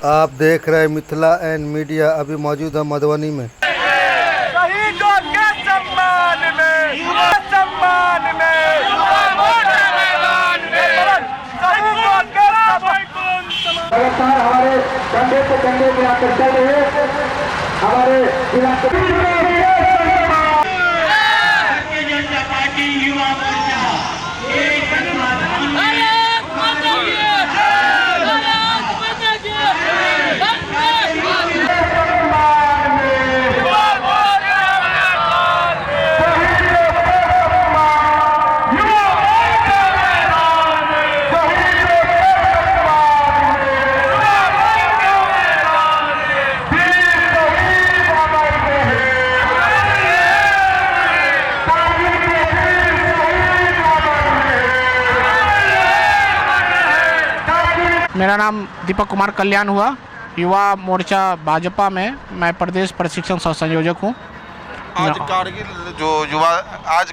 आप देख रहे हैं मिथिला एंड मीडिया। अभी मौजूद है मधुबनी में। शहीदों के सम्मान में शहीदों के लगातार हमारे कंधे से कंधे मिलाकर चल रहे हमारे जिला भारतीय जनता पार्टी युवा मोर्चा मेरा नाम दीपक कुमार कल्याण हुआ, युवा मोर्चा भाजपा में मैं प्रदेश प्रशिक्षण सह संयोजक हूँ। आज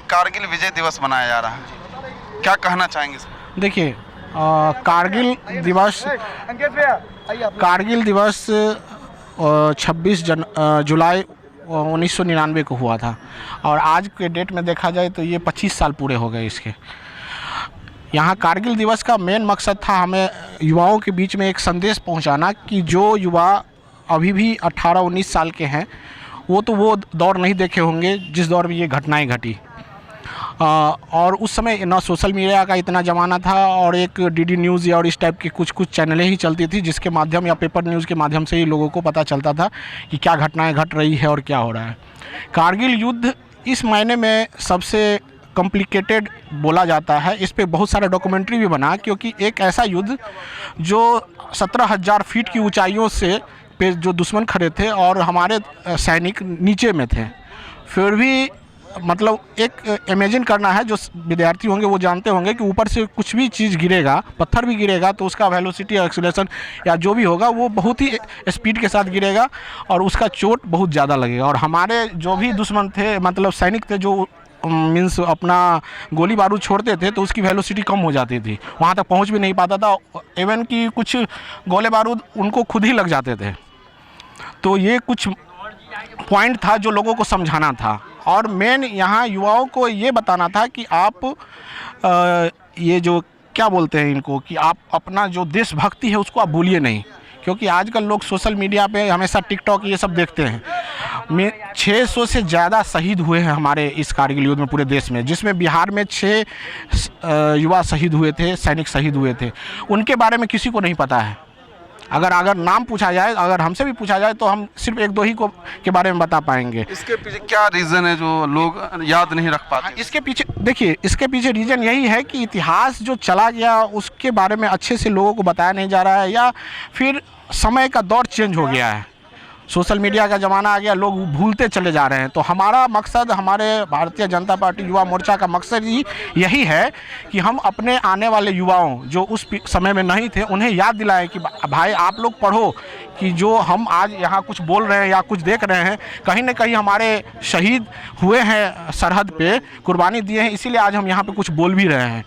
कारगिल विजय दिवस मनाया जा रहा है, क्या कहना चाहेंगे? देखिए, कारगिल दिवस 26 जुलाई 1999 को हुआ था और आज के डेट में देखा जाए तो ये 25 साल पूरे हो गए इसके। यहाँ कारगिल दिवस का मेन मकसद था हमें युवाओं के बीच में एक संदेश पहुँचाना कि जो युवा अभी भी 18-19 साल के हैं वो दौर नहीं देखे होंगे जिस दौर में ये घटनाएं घटी। और उस समय ना सोशल मीडिया का इतना ज़माना था और एक डीडी न्यूज़ या और इस टाइप की कुछ चैनलें ही चलती थी जिसके माध्यम या पेपर न्यूज़ के माध्यम से ही लोगों को पता चलता था कि क्या घटनाएं घट रही है और क्या हो रहा है। कारगिल युद्ध इस मायने में सबसे कॉम्प्लिकेटेड बोला जाता है। इस पे बहुत सारा डॉक्यूमेंट्री भी बना क्योंकि एक ऐसा युद्ध जो 17,000 फीट की ऊंचाइयों से पे जो दुश्मन खड़े थे और हमारे सैनिक नीचे में थे, फिर भी मतलब एक इमेजिन करना है, जो विद्यार्थी होंगे वो जानते होंगे कि ऊपर से कुछ भी चीज़ गिरेगा, पत्थर भी गिरेगा तो उसका वेलोसिटी या एक्सीलरेशन या जो भी होगा वो बहुत ही स्पीड के साथ गिरेगा और उसका चोट बहुत ज़्यादा लगेगा। और हमारे जो भी दुश्मन थे, मतलब सैनिक थे, जो मीन्स अपना गोली बारूद छोड़ते थे तो उसकी वेलोसिटी कम हो जाती थी, वहाँ तक पहुँच भी नहीं पाता था। इवन कि कुछ गोले बारूद उनको खुद ही लग जाते थे। तो ये कुछ पॉइंट था जो लोगों को समझाना था और मेन यहाँ युवाओं को ये बताना था कि आप ये जो क्या बोलते हैं इनको, कि आप अपना जो देशभक्ति है उसको आप भूलिए नहीं, क्योंकि आजकल लोग सोशल मीडिया पे हमेशा टिकटॉक ये सब देखते हैं। 600 से ज़्यादा शहीद हुए हैं हमारे इस कारगिल युद्ध में पूरे देश में, जिसमें बिहार में 6 युवा शहीद हुए थे, सैनिक शहीद हुए थे। उनके बारे में किसी को नहीं पता है। अगर नाम पूछा जाए, अगर हमसे भी पूछा जाए तो हम सिर्फ 1-2 ही के बारे में बता पाएंगे। इसके पीछे क्या रीज़न है जो लोग याद नहीं रख पाते? इसके पीछे देखिए, इसके पीछे रीज़न यही है कि इतिहास जो चला गया उसके बारे में अच्छे से लोगों को बताया नहीं जा रहा है, या फिर समय का दौर चेंज हो गया है, सोशल मीडिया का ज़माना आ गया, लोग भूलते चले जा रहे हैं। तो हमारा मकसद, हमारे भारतीय जनता पार्टी युवा मोर्चा का मकसद ही यही है कि हम अपने आने वाले युवाओं जो उस समय में नहीं थे उन्हें याद दिलाएं कि भाई आप लोग पढ़ो कि जो हम आज यहाँ कुछ बोल रहे हैं या कुछ देख रहे हैं, कहीं ना कहीं हमारे शहीद हुए हैं, सरहद पे कुर्बानी दिए हैं, इसीलिए आज हम यहाँ पे कुछ बोल भी रहे हैं।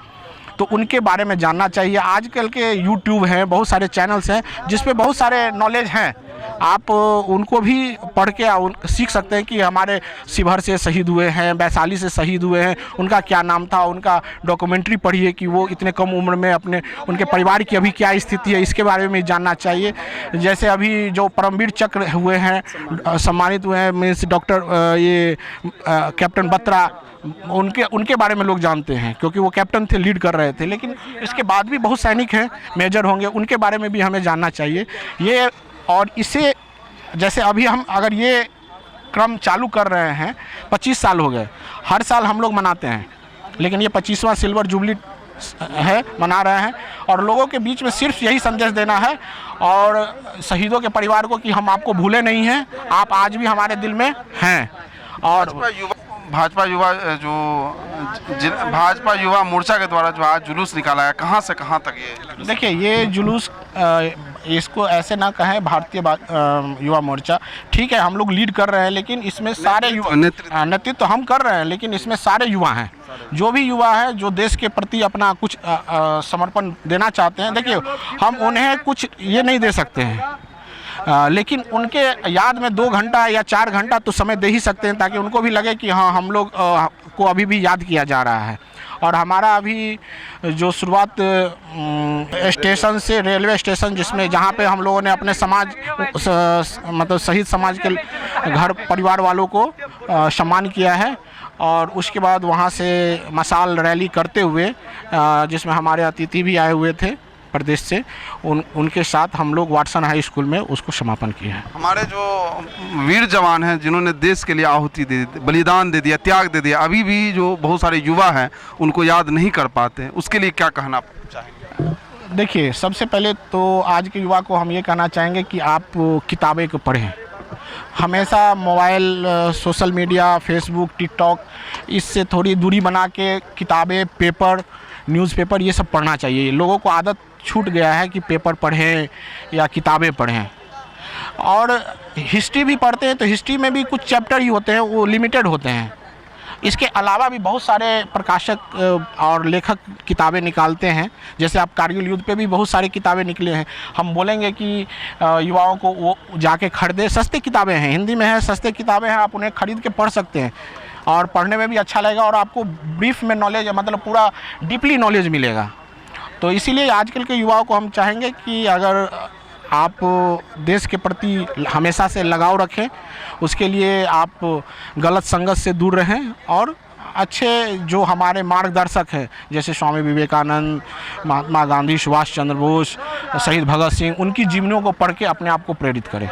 तो उनके बारे में जानना चाहिए। आजकल के यूट्यूब हैं, बहुत सारे चैनल्स हैं जिस पे बहुत सारे नॉलेज हैं, आप उनको भी पढ़ के सीख सकते हैं कि हमारे शिवहर से शहीद हुए हैं, वैशाली से शहीद हुए हैं, उनका क्या नाम था, उनका डॉक्यूमेंट्री पढ़िए कि वो इतने कम उम्र में उनके परिवार की अभी क्या स्थिति है, इसके बारे में जानना चाहिए। जैसे अभी जो परमवीर चक्र हुए हैं, सम्मानित हुए हैं, मीन्स डॉक्टर कैप्टन बत्रा, उनके बारे में लोग जानते हैं क्योंकि वो कैप्टन थे, लीड कर रहे थे। लेकिन इसके बाद भी बहुत सैनिक हैं, मेजर होंगे, उनके बारे में भी हमें जानना चाहिए। ये और इसे जैसे अभी हम अगर ये क्रम चालू कर रहे हैं, 25 साल हो गए, हर साल हम लोग मनाते हैं, लेकिन ये 25वां सिल्वर जुबली है, मना रहे हैं। और लोगों के बीच में सिर्फ यही संदेश देना है और शहीदों के परिवार को कि हम आपको भूले नहीं हैं, आप आज भी हमारे दिल में हैं। और भाजपा युवा मोर्चा के द्वारा जो आज जुलूस निकाला है, कहाँ से कहाँ तक ये? देखिए, ये जुलूस इसको ऐसे ना कहें भारतीय युवा मोर्चा, ठीक है हम लोग लीड कर रहे हैं, लेकिन इसमें सारे युवा, नेतृत्व तो हम कर रहे हैं, लेकिन इसमें सारे युवा हैं, जो भी युवा है जो देश के प्रति अपना कुछ समर्पण देना चाहते हैं। देखिए, हम उन्हें कुछ ये नहीं दे सकते हैं, लेकिन उनके याद में 2 घंटा या 4 घंटा तो समय दे ही सकते हैं, ताकि उनको भी लगे कि हाँ हम लोग को अभी भी याद किया जा रहा है। और हमारा अभी जो शुरुआत स्टेशन से, रेलवे स्टेशन जिसमें जहाँ पे हम लोगों ने अपने समाज मतलब शहीद समाज के घर परिवार वालों को सम्मान किया है, और उसके बाद वहाँ से मशाल रैली करते हुए जिसमें हमारे अतिथि भी आए हुए थे प्रदेश से, उनके साथ हम लोग वाटसन हाई स्कूल में उसको समापन किया है। हमारे जो वीर जवान हैं जिन्होंने देश के लिए आहुति दे दी, बलिदान दे दिया, त्याग दे दिया, अभी भी जो बहुत सारे युवा हैं उनको याद नहीं कर पाते हैं, उसके लिए क्या कहना चाहेंगे? देखिए, सबसे पहले तो आज के युवा को हम ये कहना चाहेंगे कि आप किताबें को पढ़ें। हमेशा mobile, social media, Facebook, TikTok, इससे थोड़ी दूरी बना के किताबें, पेपर, न्यूज़पेपर ये सब पढ़ना चाहिए। लोगों को आदत छूट गया है कि पेपर पढ़ें या किताबें पढ़ें। और हिस्ट्री भी पढ़ते हैं तो हिस्ट्री में भी कुछ चैप्टर ही होते हैं, वो लिमिटेड होते हैं। इसके अलावा भी बहुत सारे प्रकाशक और लेखक किताबें निकालते हैं, जैसे आप कारगिल युद्ध पे भी बहुत सारी किताबें निकले हैं। हम बोलेंगे कि युवाओं को वो जाके खरीदे, सस्ती किताबें हैं, हिंदी में है, सस्ते किताबें हैं, आप उन्हें खरीद के पढ़ सकते हैं और पढ़ने में भी अच्छा लगेगा और आपको ब्रीफ में नॉलेज, मतलब पूरा डीपली नॉलेज मिलेगा। तो इसीलिए आजकल के युवाओं को हम चाहेंगे कि अगर आप देश के प्रति हमेशा से लगाव रखें, उसके लिए आप गलत संगत से दूर रहें और अच्छे जो हमारे मार्गदर्शक हैं जैसे स्वामी विवेकानंद, महात्मा गांधी, सुभाष चंद्र बोस, शहीद भगत सिंह, उनकी जीवनियों को पढ़ के अपने आप को प्रेरित करें।